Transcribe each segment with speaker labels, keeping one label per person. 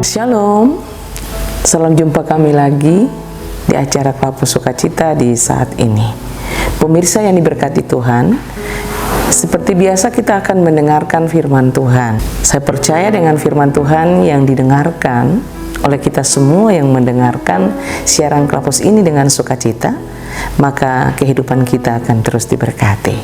Speaker 1: Shalom, salam jumpa kami lagi di acara Klapo Sukacita di saat ini. Pemirsa yang diberkati Tuhan, seperti biasa kita akan mendengarkan firman Tuhan. Saya percaya dengan firman Tuhan yang didengarkan oleh kita semua yang mendengarkan siaran Klapos ini dengan sukacita, maka kehidupan kita akan terus diberkati.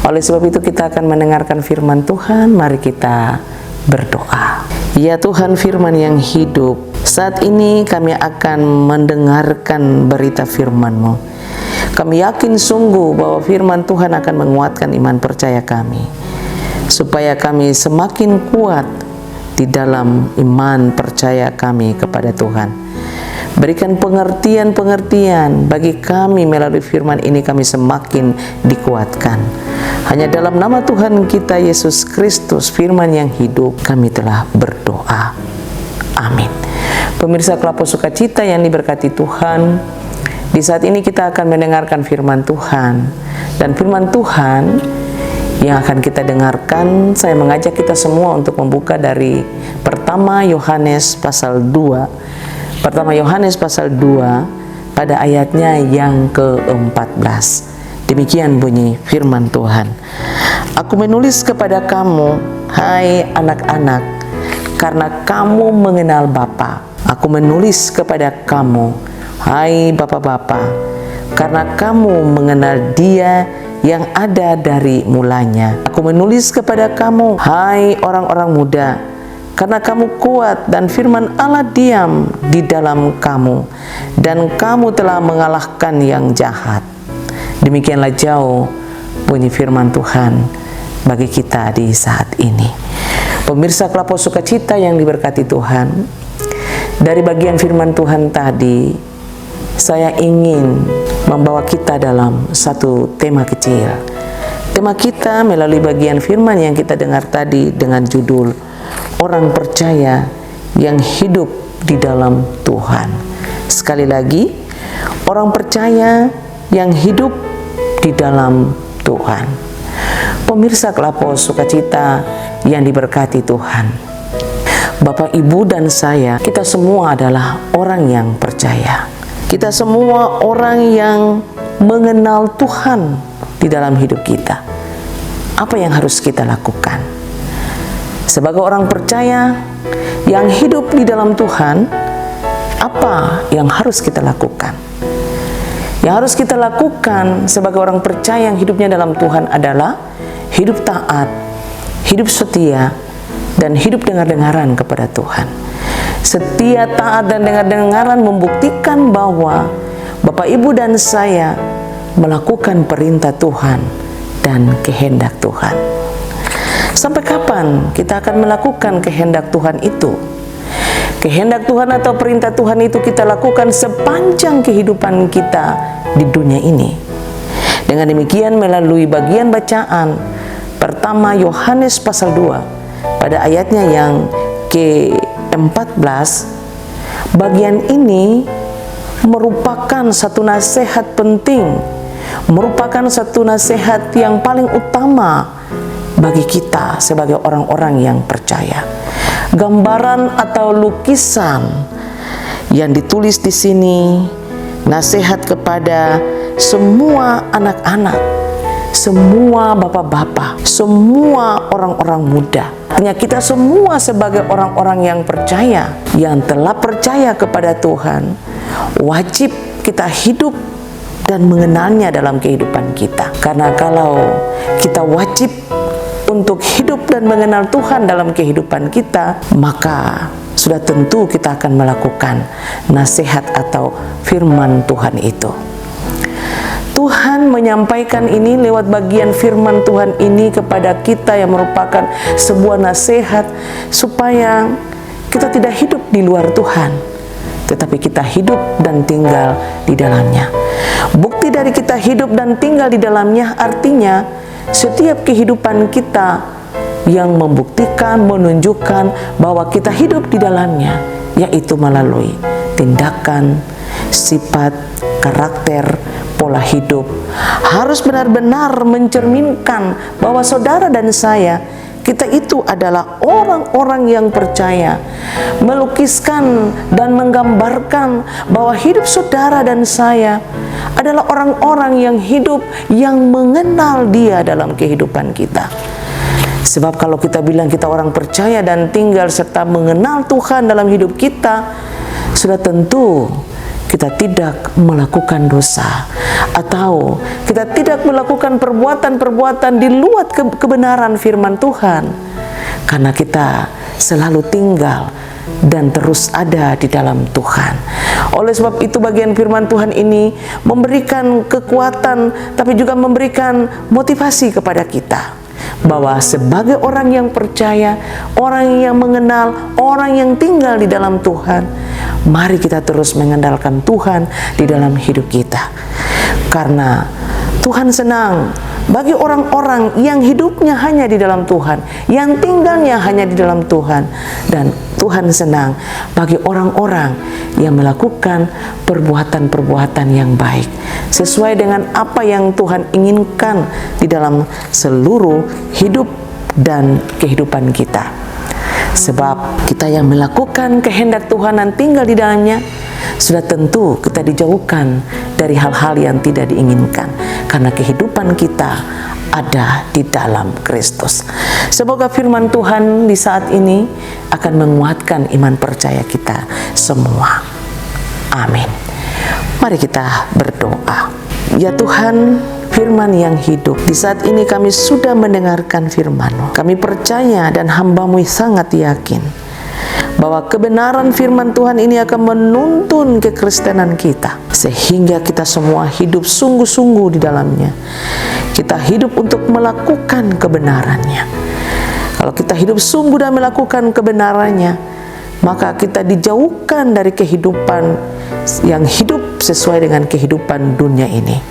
Speaker 1: Oleh sebab itu kita akan mendengarkan firman Tuhan. Mari kita berdoa. Ya Tuhan, firman yang hidup, saat ini kami akan mendengarkan berita firman-Mu. Kami yakin sungguh bahwa firman Tuhan akan menguatkan iman percaya kami, supaya kami semakin kuat di dalam iman percaya kami kepada Tuhan. Berikan pengertian-pengertian bagi kami melalui firman ini, kami semakin dikuatkan. Hanya dalam nama Tuhan kita Yesus Kristus, firman yang hidup, kami telah berdoa. Amin. Pemirsa Klapo Sukacita yang diberkati Tuhan, di saat ini kita akan mendengarkan firman Tuhan. Dan firman Tuhan yang akan kita dengarkan, saya mengajak kita semua untuk membuka dari pertama Yohanes pasal 2. Pertama Yohanes pasal 2 pada ayatnya yang ke-14. Demikian bunyi firman Tuhan. Aku menulis kepada kamu, hai anak-anak, karena kamu mengenal Bapa. Aku menulis kepada kamu, hai bapak-bapak, karena kamu mengenal Dia yang ada dari mulanya. Aku menulis kepada kamu, hai orang-orang muda, karena kamu kuat dan firman Allah diam di dalam kamu, dan kamu telah mengalahkan yang jahat. Demikianlah jauh bunyi firman Tuhan bagi kita di saat ini. Pemirsa Klapo Sukacita yang diberkati Tuhan, dari bagian firman Tuhan tadi, saya ingin membawa kita dalam satu tema kecil. Tema kita melalui bagian firman yang kita dengar tadi dengan judul Orang Percaya yang Hidup di dalam Tuhan. Sekali lagi, orang percaya yang hidup di dalam Tuhan. Pemirsa Klapo Sukacita yang diberkati Tuhan, Bapak, Ibu, dan saya, kita semua adalah orang yang percaya. Kita semua orang yang mengenal Tuhan di dalam hidup kita. Apa yang harus kita lakukan? Sebagai orang percaya yang hidup di dalam Tuhan, apa yang harus kita lakukan? Yang harus kita lakukan sebagai orang percaya yang hidupnya dalam Tuhan adalah hidup taat, hidup setia, dan hidup dengar-dengaran kepada Tuhan. Setia, taat, dan dengar-dengaran membuktikan bahwa Bapak, Ibu, dan saya melakukan perintah Tuhan dan kehendak Tuhan. Sampai kapan kita akan melakukan kehendak Tuhan itu? Kehendak Tuhan atau perintah Tuhan itu kita lakukan sepanjang kehidupan kita di dunia ini. Dengan demikian, melalui bagian bacaan pertama Yohanes pasal 2 pada ayatnya yang ke-14, bagian ini merupakan satu nasihat penting, merupakan satu nasihat yang paling utama bagi kita sebagai orang-orang yang percaya. Gambaran atau lukisan yang ditulis di sini, nasihat kepada semua anak-anak, semua bapak-bapak, semua orang-orang muda. Artinya kita semua sebagai orang-orang yang percaya, yang telah percaya kepada Tuhan, wajib kita hidup dan mengenalnya dalam kehidupan kita. Karena kalau kita wajib untuk hidup dan mengenal Tuhan dalam kehidupan kita, maka sudah tentu kita akan melakukan nasihat atau firman Tuhan itu. Tuhan menyampaikan ini lewat bagian firman Tuhan ini kepada kita yang merupakan sebuah nasihat supaya kita tidak hidup di luar Tuhan, tetapi kita hidup dan tinggal di dalamnya. Bukti dari kita hidup dan tinggal di dalamnya artinya setiap kehidupan kita yang membuktikan, menunjukkan bahwa kita hidup di dalamnya, yaitu melalui tindakan, sifat, karakter, pola hidup, harus benar-benar mencerminkan bahwa saudara dan saya, kita itu adalah orang-orang yang percaya, melukiskan dan menggambarkan bahwa hidup saudara dan saya adalah orang-orang yang hidup yang mengenal Dia dalam kehidupan kita. Sebab kalau kita bilang kita orang percaya dan tinggal serta mengenal Tuhan dalam hidup kita, sudah tentu kita tidak melakukan dosa, atau kita tidak melakukan perbuatan-perbuatan di luar kebenaran firman Tuhan, karena kita selalu tinggal dan terus ada di dalam Tuhan. Oleh sebab itu bagian firman Tuhan ini memberikan kekuatan, tapi juga memberikan motivasi kepada kita, bahwa sebagai orang yang percaya, orang yang mengenal, orang yang tinggal di dalam Tuhan, mari kita terus mengandalkan Tuhan di dalam hidup kita. Karena Tuhan senang bagi orang-orang yang hidupnya hanya di dalam Tuhan, yang tinggalnya hanya di dalam Tuhan. Dan Tuhan senang bagi orang-orang yang melakukan perbuatan-perbuatan yang baik, sesuai dengan apa yang Tuhan inginkan di dalam seluruh hidup dan kehidupan kita. Sebab kita yang melakukan kehendak Tuhan dan tinggal di dalamnya, sudah tentu kita dijauhkan dari hal-hal yang tidak diinginkan, karena kehidupan kita ada di dalam Kristus. Semoga firman Tuhan di saat ini akan menguatkan iman percaya kita semua. Amin. Mari kita berdoa. Ya Tuhan, firman yang hidup, di saat ini kami sudah mendengarkan firman-Mu. Kami percaya dan hamba-Mu sangat yakin bahwa kebenaran firman Tuhan ini akan menuntun kekristenan kita, sehingga kita semua hidup sungguh-sungguh di dalamnya. Kita hidup untuk melakukan kebenarannya. Kalau kita hidup sungguh dan melakukan kebenarannya, maka kita dijauhkan dari kehidupan yang hidup sesuai dengan kehidupan dunia ini.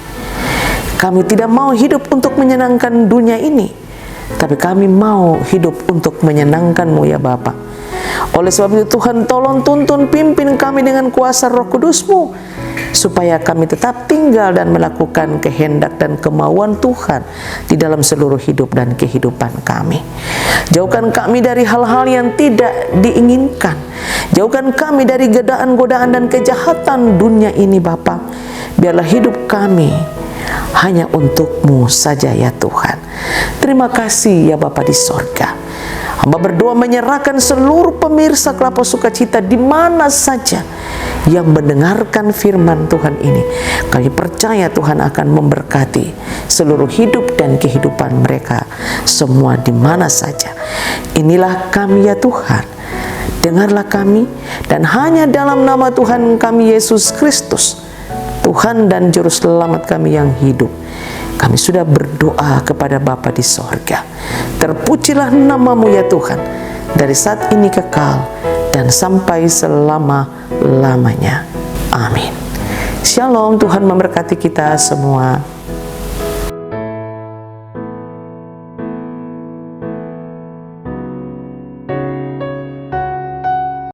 Speaker 1: Kami tidak mau hidup untuk menyenangkan dunia ini, tapi kami mau hidup untuk menyenangkan-Mu ya Bapa. Oleh sebab itu Tuhan, tolong tuntun pimpin kami dengan kuasa Roh Kudus-Mu, supaya kami tetap tinggal dan melakukan kehendak dan kemauan Tuhan di dalam seluruh hidup dan kehidupan kami. Jauhkan kami dari hal-hal yang tidak diinginkan. Jauhkan kami dari godaan-godaan dan kejahatan dunia ini Bapa. Biarlah hidup kami hanya untuk-Mu saja ya Tuhan. Terima kasih ya Bapa di sorga. Hamba berdoa menyerahkan seluruh pemirsa Kelapa Sukacita di mana saja yang mendengarkan firman Tuhan ini. Kami percaya Tuhan akan memberkati seluruh hidup dan kehidupan mereka semua di mana saja. Inilah kami ya Tuhan. Dengarlah kami, dan hanya dalam nama Tuhan kami Yesus Kristus, Tuhan dan Juru Selamat kami yang hidup, kami sudah berdoa kepada Bapa di sorga. Terpujilah nama-Mu ya Tuhan, dari saat ini kekal dan sampai selama-lamanya. Amin. Shalom, Tuhan memberkati kita semua.